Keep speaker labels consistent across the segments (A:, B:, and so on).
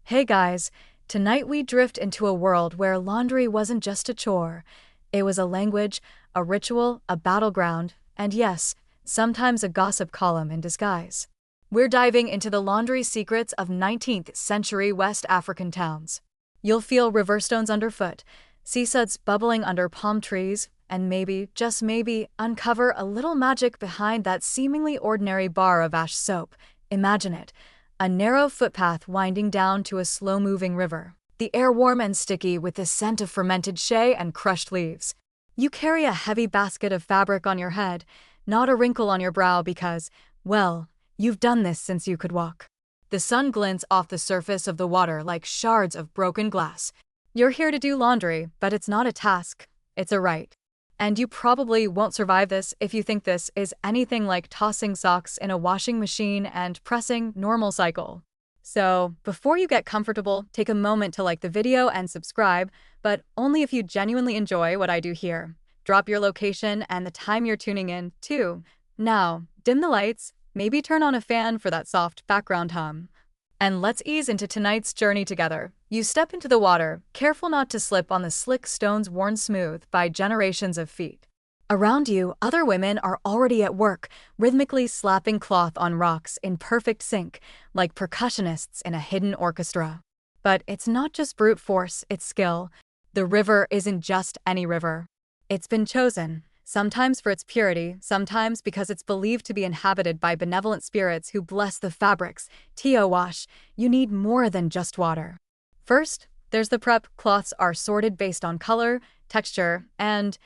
A: Hey guys, tonight we drift into a world where laundry wasn't just a chore. It was a language, a ritual, a battleground, and yes, sometimes a gossip column in disguise. We're diving into the laundry secrets of 19th century West African towns. You'll feel river stones underfoot, sea suds bubbling under palm trees, and maybe, just maybe, uncover a little magic behind that seemingly ordinary bar of ash soap. Imagine it, a narrow footpath winding down to a slow-moving river. The air warm and sticky with the scent of fermented shea and crushed leaves. You carry a heavy basket of fabric on your head, not a wrinkle on your brow because, well, you've done this since you could walk. The sun glints off the surface of the water like shards of broken glass. You're here to do laundry, but it's not a task, it's a right. And you probably won't survive this if you think this is anything like tossing socks in a washing machine and pressing normal cycle. So, before you get comfortable, take a moment to like the video and subscribe, but only if you genuinely enjoy what I do here. Drop your location and the time you're tuning in, too. Now, dim the lights, maybe turn on a fan for that soft background hum. And let's ease into tonight's journey together. You step into the water, careful not to slip on the slick stones worn smooth by generations of feet. Around you, other women are already at work, rhythmically slapping cloth on rocks in perfect sync, like percussionists in a hidden orchestra. But it's not just brute force, it's skill. The river isn't just any river. It's been chosen. Sometimes for its purity, sometimes because it's believed to be inhabited by benevolent spirits who bless the fabrics. Tio wash, you need more than just water. First, there's the prep. Cloths are sorted based on color, texture, and,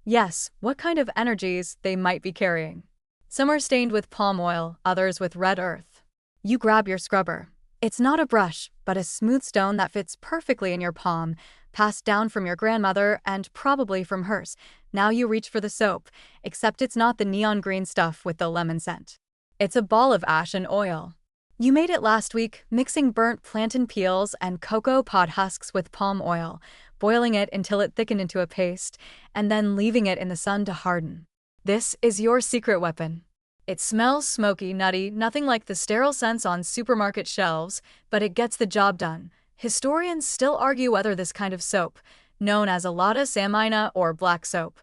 A: yes, what kind of energies they might be carrying. Some are stained with palm oil, others with red earth. You grab your scrubber. It's not a brush, but a smooth stone that fits perfectly in your palm, passed down from your grandmother and probably from hers. Now you reach for the soap, except it's not the neon green stuff with the lemon scent. It's a ball of ash and oil. You made it last week, mixing burnt plantain peels and cocoa pod husks with palm oil, boiling it until it thickened into a paste, and then leaving it in the sun to harden. This is your secret weapon. It smells smoky, nutty, nothing like the sterile scents on supermarket shelves, but it gets the job done. Historians still argue whether this kind of soap, known as alata samina or black soap,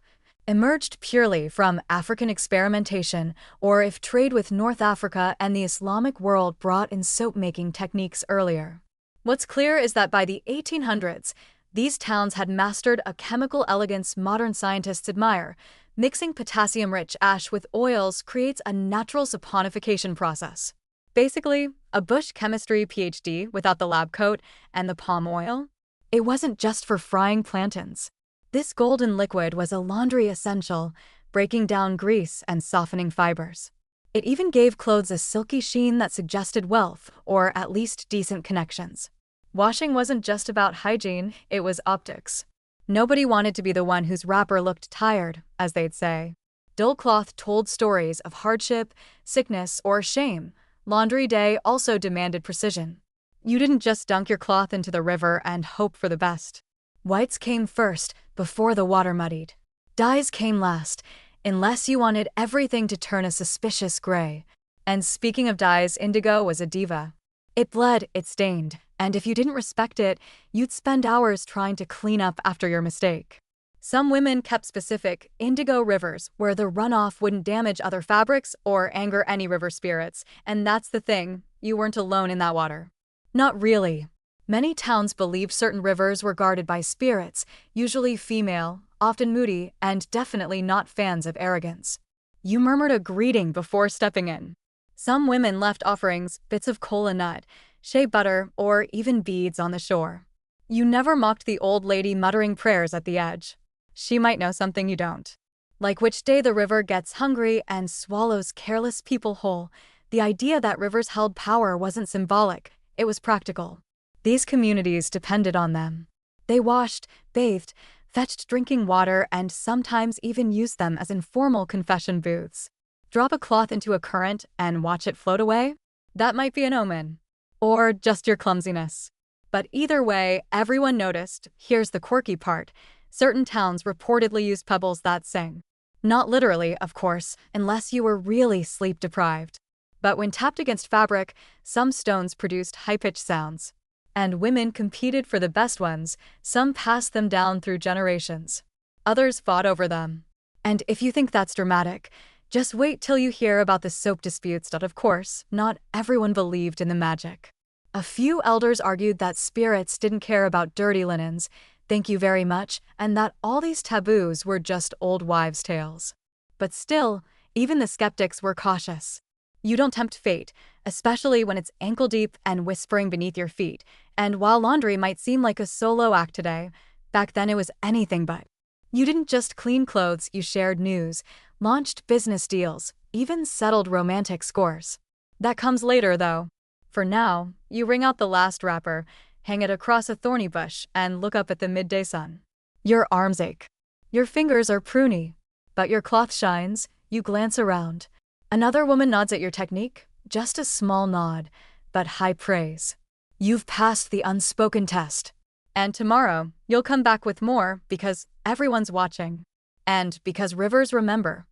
A: emerged purely from African experimentation or if trade with North Africa and the Islamic world brought in soap-making techniques earlier. What's clear is that by the 1800s, these towns had mastered a chemical elegance modern scientists admire. Mixing potassium-rich ash with oils creates a natural saponification process. Basically, a bush chemistry PhD without the lab coat and the palm oil. It wasn't just for frying plantains. This golden liquid was a laundry essential, breaking down grease and softening fibers. It even gave clothes a silky sheen that suggested wealth, or at least decent connections. Washing wasn't just about hygiene, it was optics. Nobody wanted to be the one whose wrapper looked tired, as they'd say. Dull cloth told stories of hardship, sickness, or shame. Laundry day also demanded precision. You didn't just dunk your cloth into the river and hope for the best. Whites came first, before the water muddied. Dyes came last, unless you wanted everything to turn a suspicious gray. And speaking of dyes, indigo was a diva. It bled, it stained, and if you didn't respect it, you'd spend hours trying to clean up after your mistake. Some women kept specific, indigo rivers where the runoff wouldn't damage other fabrics or anger any river spirits, and that's the thing, you weren't alone in that water. Not really. Many towns believed certain rivers were guarded by spirits, usually female, often moody, and definitely not fans of arrogance. You murmured a greeting before stepping in. Some women left offerings, bits of kola nut, shea butter, or even beads on the shore. You never mocked the old lady muttering prayers at the edge. She might know something you don't. Like which day the river gets hungry and swallows careless people whole. The idea that rivers held power wasn't symbolic, it was practical. These communities depended on them. They washed, bathed, fetched drinking water, and sometimes even used them as informal confession booths. Drop a cloth into a current and watch it float away? That might be an omen. Or just your clumsiness. But either way, everyone noticed. Here's the quirky part. Certain towns reportedly used pebbles that sang. Not literally, of course, unless you were really sleep-deprived. But when tapped against fabric, some stones produced high-pitched sounds. And women competed for the best ones, some passed them down through generations. Others fought over them. And if you think that's dramatic, just wait till you hear about the soap disputes that, of course, not everyone believed in the magic. A few elders argued that spirits didn't care about dirty linens, thank you very much, and that all these taboos were just old wives' tales. But still, even the skeptics were cautious. You don't tempt fate, especially when it's ankle-deep and whispering beneath your feet, and while laundry might seem like a solo act today, back then it was anything but. You didn't just clean clothes, you shared news, launched business deals, even settled romantic scores. That comes later, though. For now, you wring out the last wrapper, hang it across a thorny bush, and look up at the midday sun. Your arms ache. Your fingers are pruny. But your cloth shines, you glance around. Another woman nods at your technique, just a small nod, but high praise. You've passed the unspoken test. And tomorrow, you'll come back with more because everyone's watching. And because rivers remember.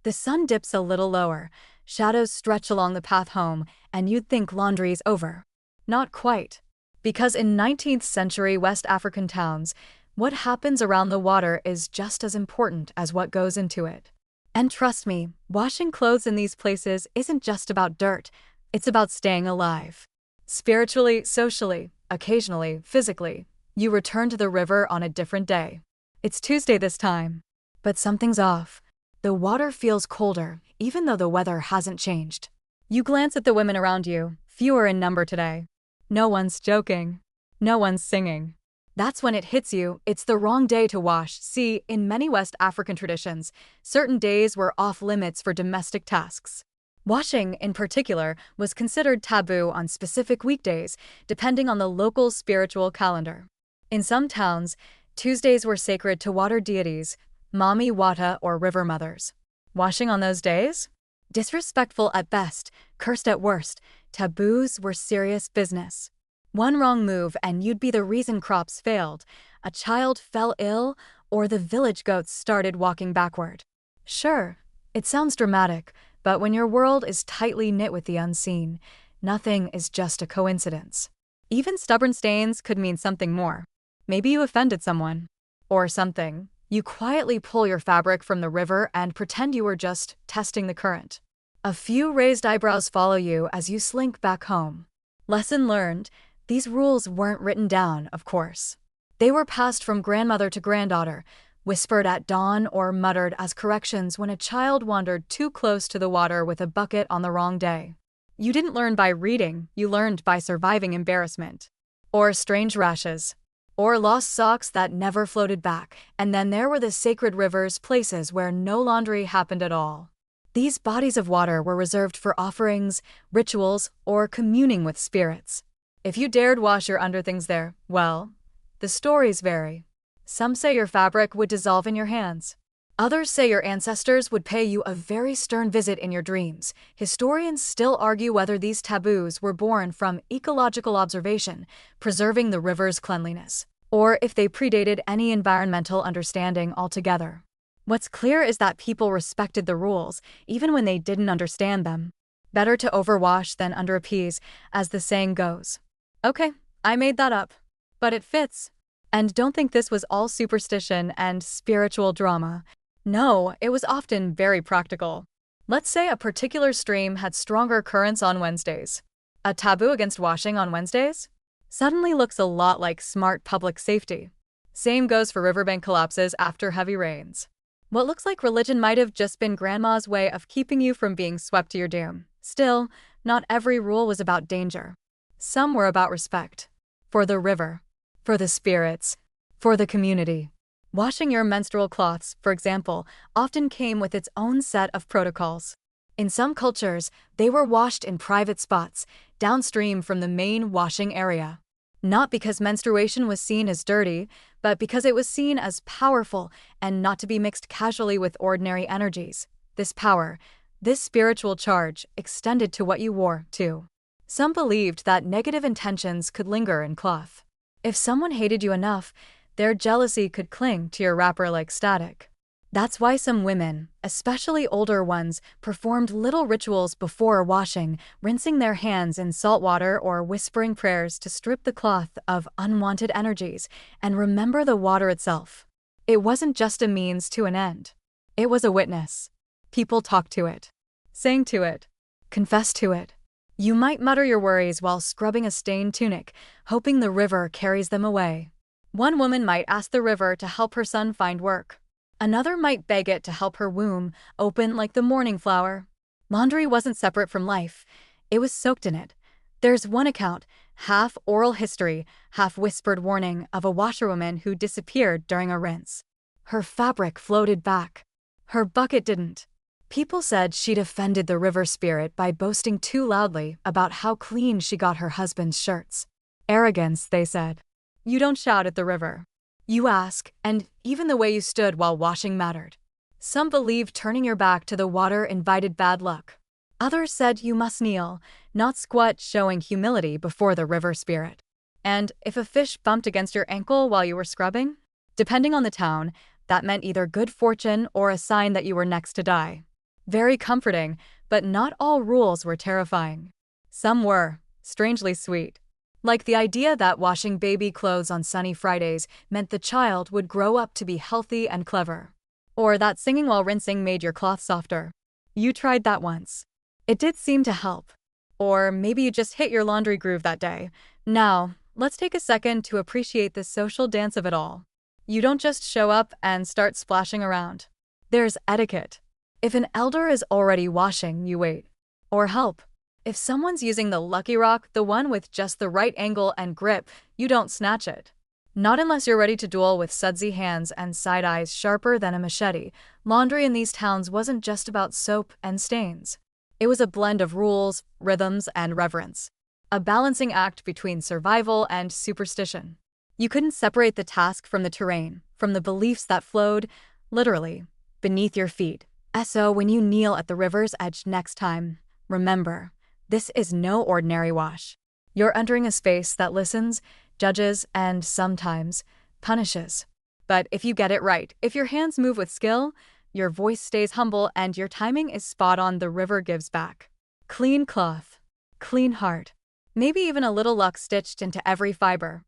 A: The sun dips a little lower, shadows stretch along the path home, and you'd think laundry's over. Not quite. Because in 19th century West African towns, what happens around the water is just as important as what goes into it. And trust me, washing clothes in these places isn't just about dirt, it's about staying alive. Spiritually, socially, occasionally, physically, you return to the river on a different day. It's Tuesday this time. But something's off. The water feels colder, even though the weather hasn't changed. You glance at the women around you, fewer in number today. No one's joking. No one's singing. That's when it hits you, it's the wrong day to wash. See, in many West African traditions, certain days were off limits for domestic tasks. Washing, in particular, was considered taboo on specific weekdays, depending on the local spiritual calendar. In some towns, Tuesdays were sacred to water deities, Mami Wata or river mothers. Washing on those days? Disrespectful at best, cursed at worst, taboos were serious business. One wrong move and you'd be the reason crops failed, a child fell ill, or the village goats started walking backward. Sure, it sounds dramatic, but when your world is tightly knit with the unseen, nothing is just a coincidence. Even stubborn stains could mean something more. Maybe you offended someone. Or something. You quietly pull your fabric from the river and pretend you were just testing the current. A few raised eyebrows follow you as you slink back home. Lesson learned, these rules weren't written down, of course. They were passed from grandmother to granddaughter, whispered at dawn or muttered as corrections when a child wandered too close to the water with a bucket on the wrong day. You didn't learn by reading, you learned by surviving embarrassment. Or strange rashes. Or lost socks that never floated back, and then there were the sacred rivers, places where no laundry happened at all. These bodies of water were reserved for offerings, rituals, or communing with spirits. If you dared wash your underthings there, well, the stories vary. Some say your fabric would dissolve in your hands. Others say your ancestors would pay you a very stern visit in your dreams. Historians still argue whether these taboos were born from ecological observation, preserving the river's cleanliness, or if they predated any environmental understanding altogether. What's clear is that people respected the rules, even when they didn't understand them. Better to overwash than underappease, as the saying goes. Okay, I made that up. But it fits. And don't think this was all superstition and spiritual drama. No, it was often very practical. Let's say a particular stream had stronger currents on Wednesdays. A taboo against washing on Wednesdays? Suddenly looks a lot like smart public safety. Same goes for riverbank collapses after heavy rains. What looks like religion might have just been grandma's way of keeping you from being swept to your doom. Still, not every rule was about danger. Some were about respect. For the river. For the spirits. For the community. Washing your menstrual cloths, for example, often came with its own set of protocols. In some cultures, they were washed in private spots, downstream from the main washing area. Not because menstruation was seen as dirty, but because it was seen as powerful and not to be mixed casually with ordinary energies. This power, this spiritual charge, extended to what you wore, too. Some believed that negative intentions could linger in cloth. If someone hated you enough, their jealousy could cling to your wrapper like static. That's why some women, especially older ones, performed little rituals before washing, rinsing their hands in salt water or whispering prayers to strip the cloth of unwanted energies and remember the water itself. It wasn't just a means to an end. It was a witness. People talked to it, sang to it, confessed to it. You might mutter your worries while scrubbing a stained tunic, hoping the river carries them away. One woman might ask the river to help her son find work. Another might beg it to help her womb open like the morning flower. Laundry wasn't separate from life. It was soaked in it. There's one account, half oral history, half whispered warning of a washerwoman who disappeared during a rinse. Her fabric floated back. Her bucket didn't. People said she'd offended the river spirit by boasting too loudly about how clean she got her husband's shirts. Arrogance, they said. You don't shout at the river. You ask, and even the way you stood while washing mattered. Some believed turning your back to the water invited bad luck. Others said you must kneel, not squat, showing humility before the river spirit. And if a fish bumped against your ankle while you were scrubbing, depending on the town, that meant either good fortune or a sign that you were next to die. Very comforting, but not all rules were terrifying. Some were, strangely sweet. Like the idea that washing baby clothes on sunny Fridays meant the child would grow up to be healthy and clever. Or that singing while rinsing made your cloth softer. You tried that once. It did seem to help. Or maybe you just hit your laundry groove that day. Now, let's take a second to appreciate the social dance of it all. You don't just show up and start splashing around. There's etiquette. If an elder is already washing, you wait. Or help. If someone's using the Lucky Rock, the one with just the right angle and grip, you don't snatch it. Not unless you're ready to duel with sudsy hands and side eyes sharper than a machete. Laundry in these towns wasn't just about soap and stains. It was a blend of rules, rhythms, and reverence. A balancing act between survival and superstition. You couldn't separate the task from the terrain, from the beliefs that flowed, literally, beneath your feet. So when you kneel at the river's edge next time, remember, this is no ordinary wash. You're entering a space that listens, judges, and sometimes punishes. But if you get it right, if your hands move with skill, your voice stays humble, and your timing is spot on, the river gives back. Clean cloth, clean heart, maybe even a little luck stitched into every fiber.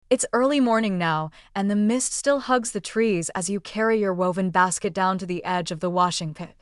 A: It's early morning now, and the mist still hugs the trees as you carry your woven basket down to the edge of the washing pit.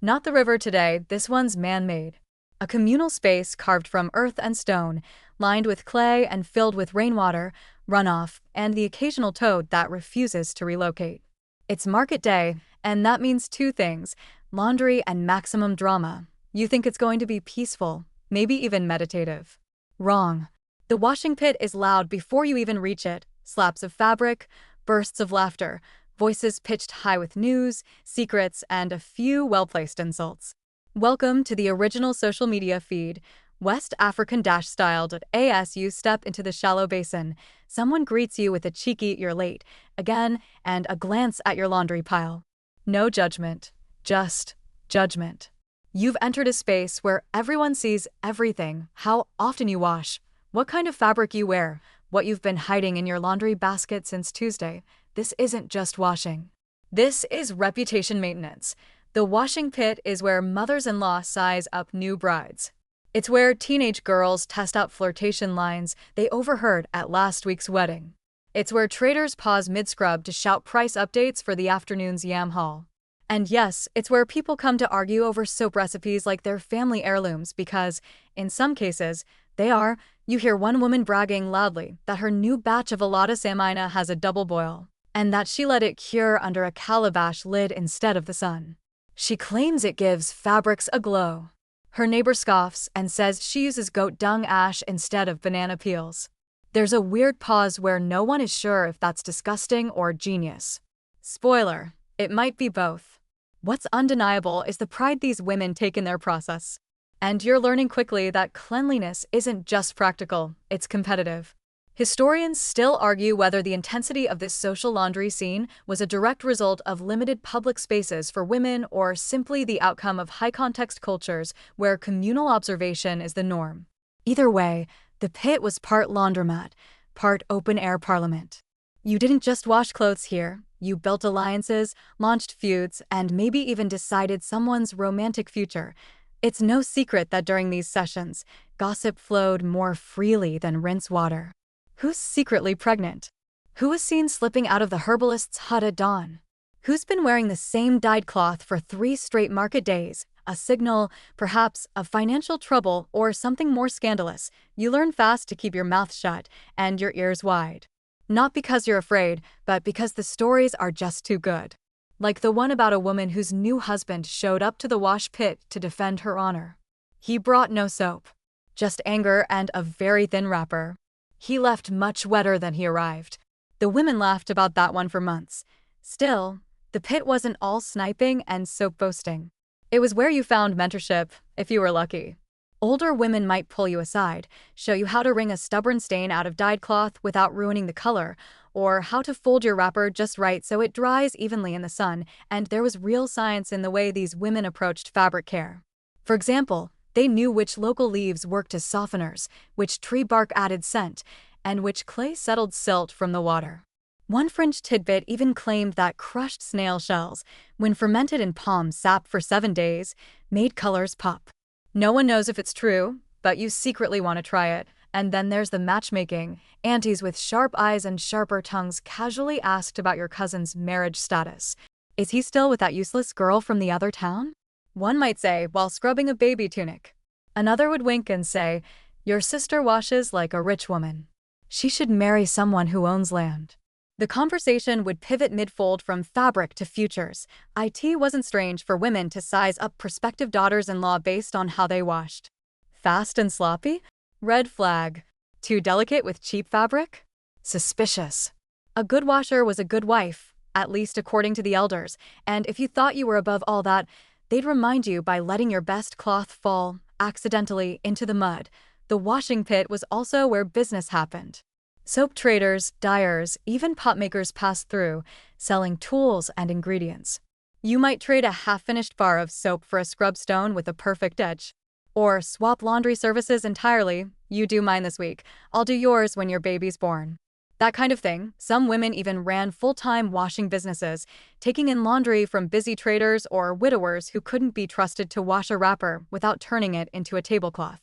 A: Not the river today, this one's man-made. A communal space carved from earth and stone, lined with clay and filled with rainwater, runoff, and the occasional toad that refuses to relocate. It's market day, and that means two things: laundry and maximum drama. You think it's going to be peaceful, maybe even meditative. Wrong. The washing pit is loud before you even reach it. Slaps of fabric, bursts of laughter, voices pitched high with news, secrets, and a few well-placed insults. Welcome to the original social media feed, West African-style.as. You step into the shallow basin. Someone greets you with a cheeky "you're late" again and a glance at your laundry pile. No judgment, just judgment. You've entered a space where everyone sees everything: how often you wash, what kind of fabric you wear, what you've been hiding in your laundry basket since Tuesday. This isn't just washing. This is reputation maintenance. The washing pit is where mothers-in-law size up new brides. It's where teenage girls test out flirtation lines they overheard at last week's wedding. It's where traders pause mid-scrub to shout price updates for the afternoon's yam haul. And yes, it's where people come to argue over soap recipes like they're family heirlooms because, in some cases, they are. You hear one woman bragging loudly that her new batch of Alata Samina has a double boil, and that she let it cure under a calabash lid instead of the sun. She claims it gives fabrics a glow. Her neighbor scoffs and says she uses goat dung ash instead of banana peels. There's a weird pause where no one is sure if that's disgusting or genius. Spoiler, it might be both. What's undeniable is the pride these women take in their process. And you're learning quickly that cleanliness isn't just practical, it's competitive. Historians still argue whether the intensity of this social laundry scene was a direct result of limited public spaces for women or simply the outcome of high-context cultures where communal observation is the norm. Either way, the pit was part laundromat, part open-air parliament. You didn't just wash clothes here, You built alliances, launched feuds, and maybe even decided someone's romantic future. It's no secret that during these sessions, gossip flowed more freely than rinse water. Who's secretly pregnant? Who was seen slipping out of the herbalist's hut at dawn? Who's been wearing the same dyed cloth for 3 straight market days? A signal, perhaps, of financial trouble or something more scandalous. You learn fast to keep your mouth shut and your ears wide. Not because you're afraid, but because the stories are just too good. Like the one about a woman whose new husband showed up to the wash pit to defend her honor. He brought no soap, just anger and a very thin wrapper. He left much wetter than he arrived. The women laughed about that one for months. Still, the pit wasn't all sniping and soap boasting. It was where you found mentorship, if you were lucky. Older women might pull you aside, show you how to wring a stubborn stain out of dyed cloth without ruining the color, or how to fold your wrapper just right so it dries evenly in the sun, and there was real science in the way these women approached fabric care. For example, they knew which local leaves worked as softeners, which tree bark added scent, and which clay settled silt from the water. One fringe tidbit even claimed that crushed snail shells, when fermented in palm sap for 7 days, made colors pop. No one knows if it's true, but you secretly want to try it. And then there's the matchmaking. Aunties with sharp eyes and sharper tongues casually asked about your cousin's marriage status. Is he still with that useless girl from the other town? One might say, while scrubbing a baby tunic. Another would wink and say, your sister washes like a rich woman. She should marry someone who owns land. The conversation would pivot mid-fold from fabric to futures. It wasn't strange for women to size up prospective daughters-in-law based on how they washed. Fast and sloppy? Red flag. Too delicate with cheap fabric? Suspicious. A good washer was a good wife, at least according to the elders, and if you thought you were above all that, they'd remind you by letting your best cloth fall, accidentally, into the mud. The washing pit was also where business happened. Soap traders, dyers, even pot makers passed through, selling tools and ingredients. You might trade a half-finished bar of soap for a scrub stone with a perfect edge. Or swap laundry services entirely. You do mine this week. I'll do yours when your baby's born. That kind of thing. Some women even ran full-time washing businesses, taking in laundry from busy traders or widowers who couldn't be trusted to wash a wrapper without turning it into a tablecloth.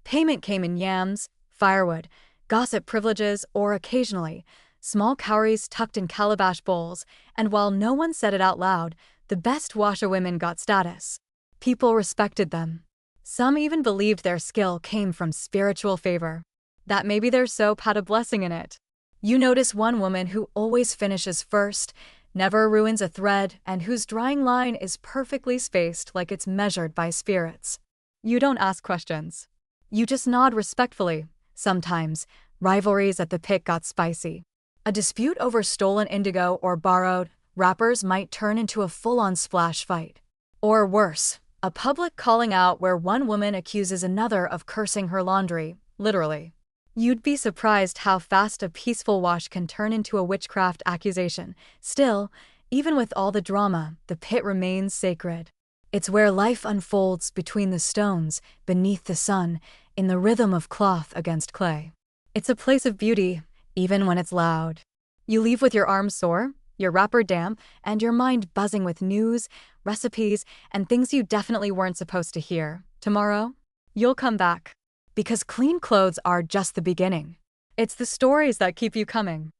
A: Payment came in yams, firewood, gossip privileges, or occasionally, small cowries tucked in calabash bowls, and while no one said it out loud, the best washerwomen got status. People respected them. Some even believed their skill came from spiritual favor, that maybe their soap had a blessing in it. You notice one woman who always finishes first, never ruins a thread, and whose drying line is perfectly spaced like it's measured by spirits. You don't ask questions. You just nod respectfully. Sometimes, rivalries at the pit got spicy. A dispute over stolen indigo or borrowed wrappers might turn into a full-on splash fight. Or worse, a public calling out where one woman accuses another of cursing her laundry, literally. You'd be surprised how fast a peaceful wash can turn into a witchcraft accusation. Still, even with all the drama, the pit remains sacred. It's where life unfolds between the stones, beneath the sun, in the rhythm of cloth against clay. It's a place of beauty, even when it's loud. You leave with your arms sore, your wrapper damp, and your mind buzzing with news, recipes, and things you definitely weren't supposed to hear. Tomorrow, you'll come back. Because clean clothes are just the beginning. It's the stories that keep you coming.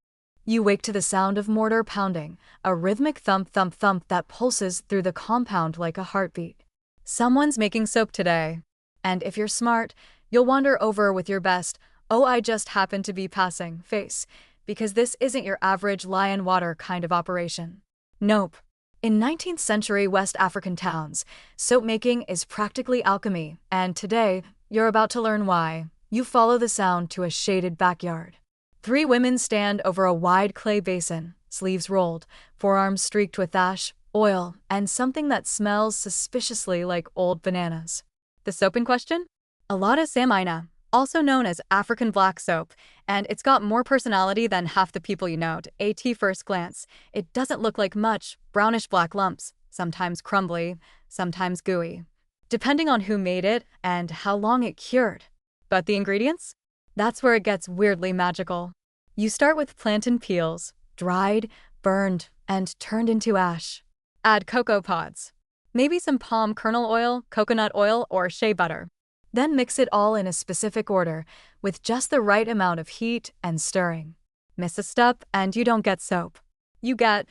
A: You wake to the sound of mortar pounding, a rhythmic thump-thump-thump that pulses through the compound like a heartbeat. Someone's making soap today. And if you're smart, you'll wander over with your best, "Oh, I just happened to be passing" face, because this isn't your average lion water kind of operation. Nope. In 19th century West African towns, soap making is practically alchemy, and today, you're about to learn why. You follow the sound to a shaded backyard. 3 women stand over a wide clay basin, sleeves rolled, forearms streaked with ash, oil, and something that smells suspiciously like old bananas. The soap in question? Alata Samina, also known as African black soap, and it's got more personality than half the people you know. At first glance, it doesn't look like much, brownish black lumps, sometimes crumbly, sometimes gooey, depending on who made it and how long it cured. But the ingredients? That's where it gets weirdly magical. You start with plantain peels, dried, burned, and turned into ash. Add cocoa pods. Maybe some palm kernel oil, coconut oil, or shea butter. Then mix it all in a specific order, with just the right amount of heat and stirring. Miss a step and you don't get soap. You get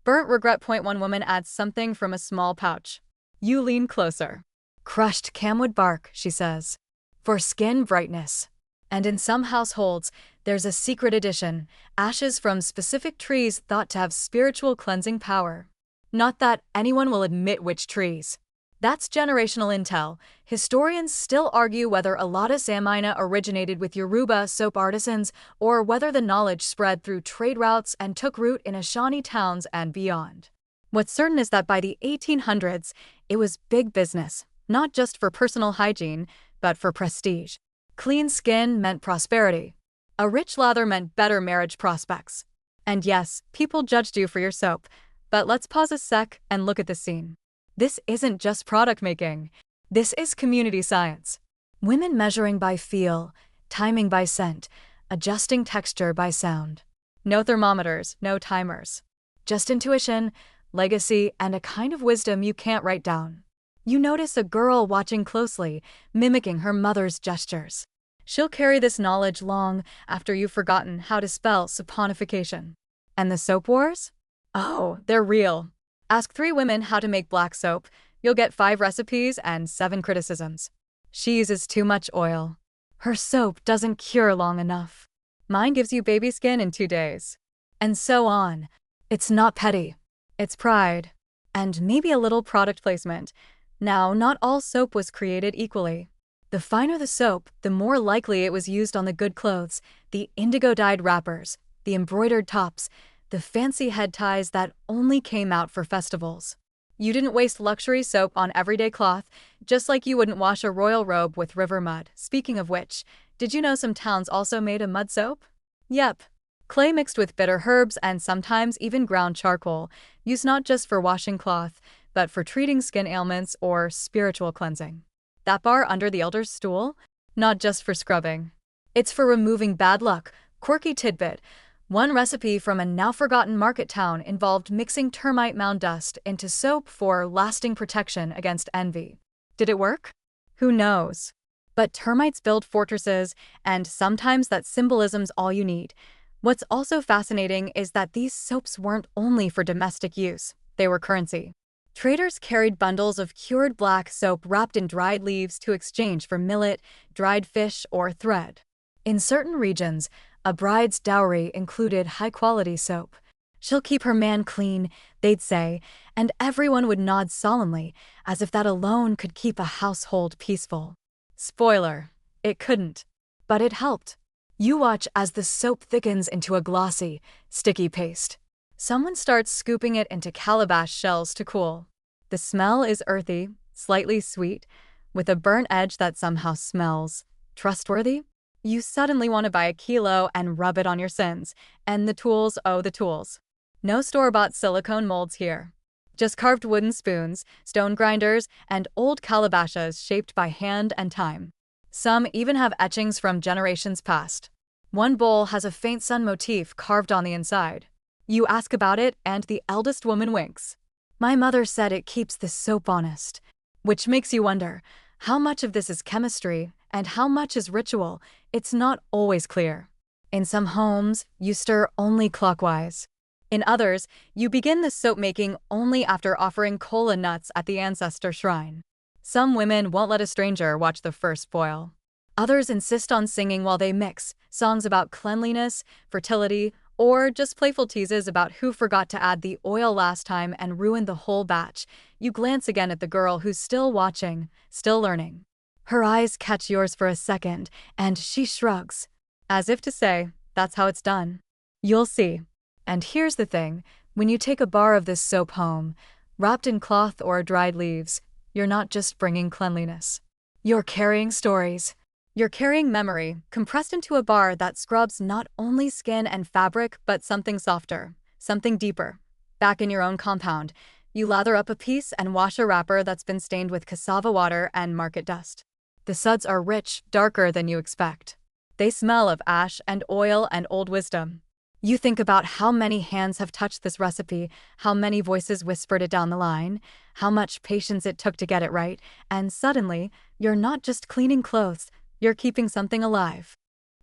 A: burnt regret. One woman adds something from a small pouch. You lean closer. Crushed camwood bark, she says, for skin brightness. And in some households, there's a secret addition, ashes from specific trees thought to have spiritual cleansing power. Not that anyone will admit which trees. That's generational intel. Historians still argue whether Alata Samina originated with Yoruba soap artisans or whether the knowledge spread through trade routes and took root in Ashanti towns and beyond. What's certain is that by the 1800s, it was big business, not just for personal hygiene, but for prestige. Clean skin meant prosperity. A rich lather meant better marriage prospects. And yes, people judged you for your soap. But let's pause a sec and look at the scene. This isn't just product making. This is community science. Women measuring by feel, timing by scent, adjusting texture by sound. No thermometers, no timers. Just intuition, legacy, and a kind of wisdom you can't write down. You notice a girl watching closely, mimicking her mother's gestures. She'll carry this knowledge long after you've forgotten how to spell saponification. And the soap wars? Oh, they're real. Ask 3 women how to make black soap. You'll get 5 recipes and 7 criticisms. She uses too much oil. Her soap doesn't cure long enough. Mine gives you baby skin in 2 days. And so on. It's not petty. It's pride. And maybe a little product placement. Now, not all soap was created equally. The finer the soap, the more likely it was used on the good clothes, the indigo-dyed wrappers, the embroidered tops, the fancy head ties that only came out for festivals. You didn't waste luxury soap on everyday cloth, just like you wouldn't wash a royal robe with river mud. Speaking of which, did you know some towns also made a mud soap? Yep. Clay mixed with bitter herbs and sometimes even ground charcoal, used not just for washing cloth, but for treating skin ailments or spiritual cleansing. That bar under the elder's stool? Not just for scrubbing. It's for removing bad luck. Quirky tidbit. One recipe from a now-forgotten market town involved mixing termite mound dust into soap for lasting protection against envy. Did it work? Who knows? But termites build fortresses, and sometimes that symbolism's all you need. What's also fascinating is that these soaps weren't only for domestic use. They were currency. Traders carried bundles of cured black soap wrapped in dried leaves to exchange for millet, dried fish, or thread. In certain regions, a bride's dowry included high-quality soap. She'll keep her man clean, they'd say, and everyone would nod solemnly, as if that alone could keep a household peaceful. Spoiler, it couldn't. But it helped. You watch as the soap thickens into a glossy, sticky paste. Someone starts scooping it into calabash shells to cool. The smell is earthy, slightly sweet, with a burnt edge that somehow smells trustworthy. You suddenly want to buy a kilo and rub it on your sins. And the tools, oh the tools. No store-bought silicone molds here. Just carved wooden spoons, stone grinders, and old calabashes shaped by hand and time. Some even have etchings from generations past. One bowl has a faint sun motif carved on the inside. You ask about it, and the eldest woman winks. My mother said it keeps the soap honest. Which makes you wonder, how much of this is chemistry, and how much is ritual? It's not always clear. In some homes, you stir only clockwise. In others, you begin the soap making only after offering kola nuts at the ancestor shrine. Some women won't let a stranger watch the first boil. Others insist on singing while they mix, songs about cleanliness, fertility, or just playful teases about who forgot to add the oil last time and ruined the whole batch. You glance again at the girl who's still watching, still learning. Her eyes catch yours for a second, and she shrugs, as if to say, that's how it's done. You'll see. And here's the thing, when you take a bar of this soap home, wrapped in cloth or dried leaves, you're not just bringing cleanliness. You're carrying stories. You're carrying memory, compressed into a bar that scrubs not only skin and fabric, but something softer, something deeper. Back in your own compound, you lather up a piece and wash a wrapper that's been stained with cassava water and market dust. The suds are rich, darker than you expect. They smell of ash and oil and old wisdom. You think about how many hands have touched this recipe, how many voices whispered it down the line, how much patience it took to get it right, and suddenly, you're not just cleaning clothes, you're keeping something alive.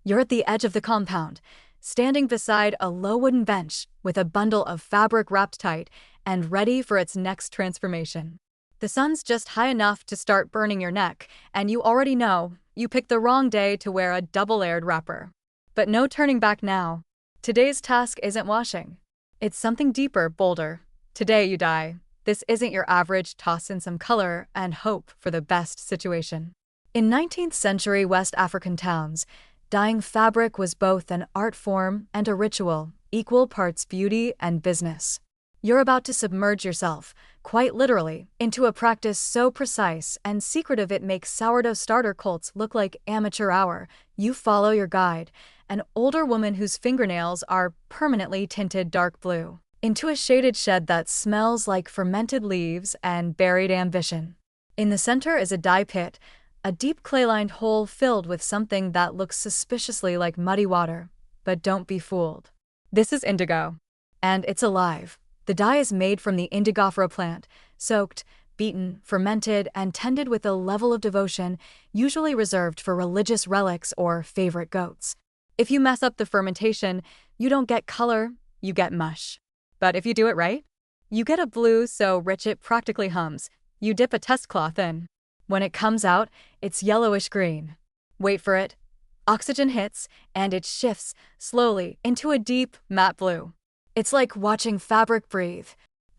A: You're at the edge of the compound, standing beside a low wooden bench with a bundle of fabric wrapped tight and ready for its next transformation. The sun's just high enough to start burning your neck, and you already know you picked the wrong day to wear a double-layered wrapper. But no turning back now. Today's task isn't washing. It's something deeper, bolder. Today you dye. This isn't your average toss in some color and hope for the best situation. In 19th century West African towns, dyeing fabric was both an art form and a ritual, equal parts beauty and business. You're about to submerge yourself, quite literally, into a practice so precise and secretive it makes sourdough starter cults look like amateur hour. You follow your guide, an older woman whose fingernails are permanently tinted dark blue, into a shaded shed that smells like fermented leaves and buried ambition. In the center is a dye pit, a deep clay-lined hole filled with something that looks suspiciously like muddy water. But don't be fooled. This is indigo. And it's alive. The dye is made from the indigofera plant, soaked, beaten, fermented, and tended with a level of devotion usually reserved for religious relics or favorite goats. If you mess up the fermentation, you don't get color, you get mush. But if you do it right, you get a blue so rich it practically hums. You dip a test cloth in. When it comes out, it's yellowish green. Wait for it. Oxygen hits, and it shifts, slowly, into a deep, matte blue. It's like watching fabric breathe.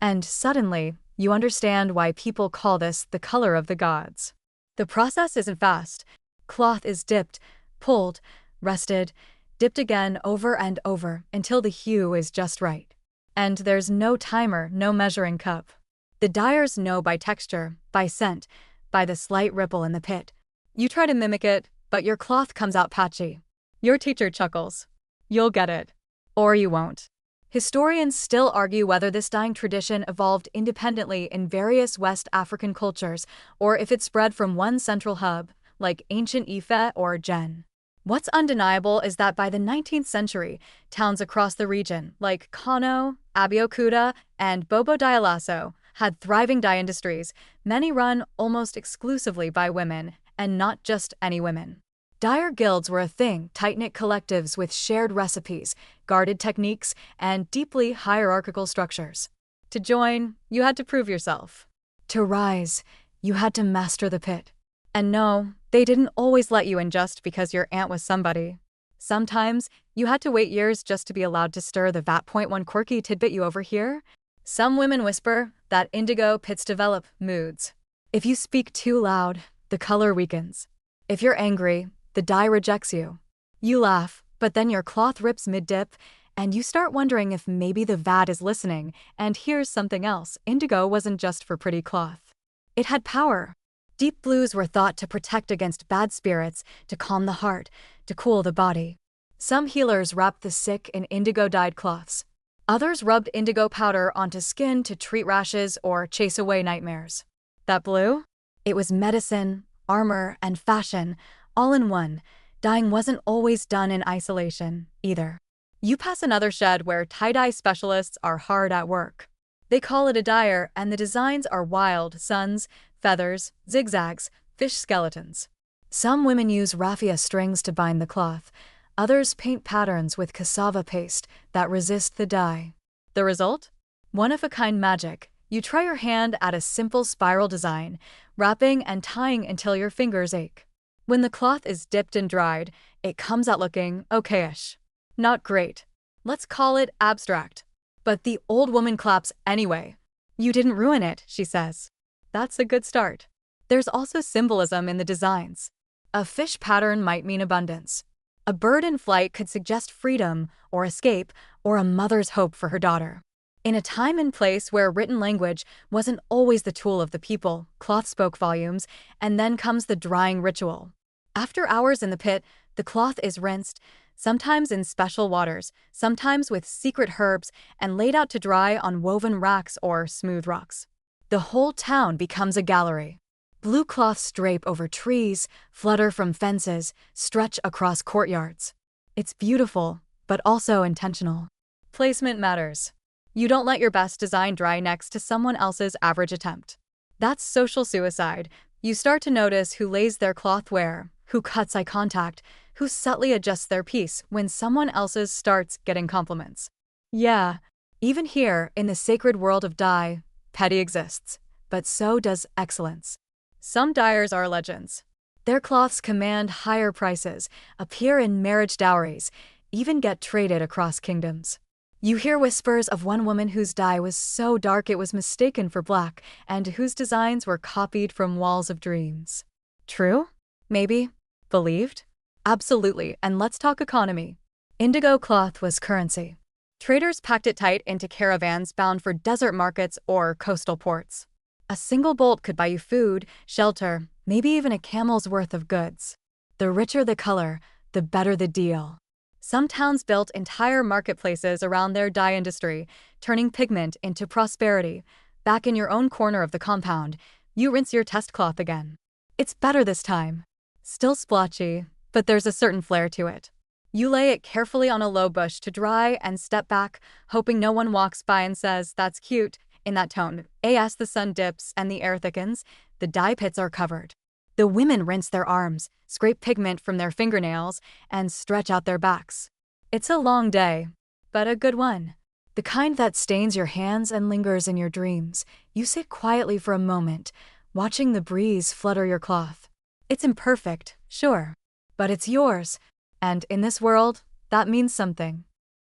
A: And suddenly, you understand why people call this the color of the gods. The process isn't fast. Cloth is dipped, pulled, rested, dipped again over and over until the hue is just right. And there's no timer, no measuring cup. The dyers know by texture, by scent, by the slight ripple in the pit. You try to mimic it, but your cloth comes out patchy. Your teacher chuckles. You'll get it. Or you won't. Historians still argue whether this dyeing tradition evolved independently in various West African cultures or if it spread from one central hub, like ancient Ife or Gen. What's undeniable is that by the 19th century, towns across the region, like Kano, Abeokuta, and Bobo Dioulasso, had thriving dye industries, many run almost exclusively by women, and not just any women. Dyer guilds were a thing, tight-knit collectives with shared recipes, guarded techniques, and deeply hierarchical structures. To join, you had to prove yourself. To rise, you had to master the pit. And no, they didn't always let you in just because your aunt was somebody. Sometimes, you had to wait years just to be allowed to stir the vat. One quirky tidbit you overhear? Some women whisper that indigo pits develop moods. If you speak too loud, the color weakens. If you're angry, the dye rejects you. You laugh, but then your cloth rips mid-dip, and you start wondering if maybe the vat is listening. And here's something else. Indigo wasn't just for pretty cloth. It had power. Deep blues were thought to protect against bad spirits, to calm the heart, to cool the body. Some healers wrapped the sick in indigo-dyed cloths. Others rubbed indigo powder onto skin to treat rashes or chase away nightmares. That blue? It was medicine, armor, and fashion, all in one. Dyeing wasn't always done in isolation, either. You pass another shed where tie-dye specialists are hard at work. They call it a dyer, and the designs are wild suns, feathers, zigzags, fish skeletons. Some women use raffia strings to bind the cloth. Others paint patterns with cassava paste that resist the dye. The result? One-of-a-kind magic. You try your hand at a simple spiral design, wrapping and tying until your fingers ache. When the cloth is dipped and dried, it comes out looking okay-ish. Not great. Let's call it abstract. But the old woman claps anyway. You didn't ruin it, she says. That's a good start. There's also symbolism in the designs. A fish pattern might mean abundance. A bird in flight could suggest freedom or escape or a mother's hope for her daughter. In a time and place where written language wasn't always the tool of the people, cloth spoke volumes, and then comes the drying ritual. After hours in the pit, the cloth is rinsed, sometimes in special waters, sometimes with secret herbs, and laid out to dry on woven racks or smooth rocks. The whole town becomes a gallery. Blue cloths drape over trees, flutter from fences, stretch across courtyards. It's beautiful, but also intentional. Placement matters. You don't let your best design dry next to someone else's average attempt. That's social suicide. You start to notice who lays their cloth where, who cuts eye contact, who subtly adjusts their piece when someone else's starts getting compliments. Yeah, even here, in the sacred world of dye, petty exists, but so does excellence. Some dyers are legends. Their cloths command higher prices, appear in marriage dowries, even get traded across kingdoms. You hear whispers of one woman whose dye was so dark it was mistaken for black, and whose designs were copied from walls of dreams. True? Maybe? Believed? Absolutely, and let's talk economy. Indigo cloth was currency. Traders packed it tight into caravans bound for desert markets or coastal ports. A single bolt could buy you food, shelter, maybe even a camel's worth of goods. The richer the color, the better the deal. Some towns built entire marketplaces around their dye industry, turning pigment into prosperity. Back in your own corner of the compound, you rinse your test cloth again. It's better this time. Still splotchy, but there's a certain flair to it. You lay it carefully on a low bush to dry and step back, hoping no one walks by and says, "That's cute," in that tone. As the sun dips and the air thickens, the dye pits are covered. The women rinse their arms, scrape pigment from their fingernails, and stretch out their backs. It's a long day, but a good one. The kind that stains your hands and lingers in your dreams. You sit quietly for a moment, watching the breeze flutter your cloth. It's imperfect, sure, but it's yours. And in this world, that means something.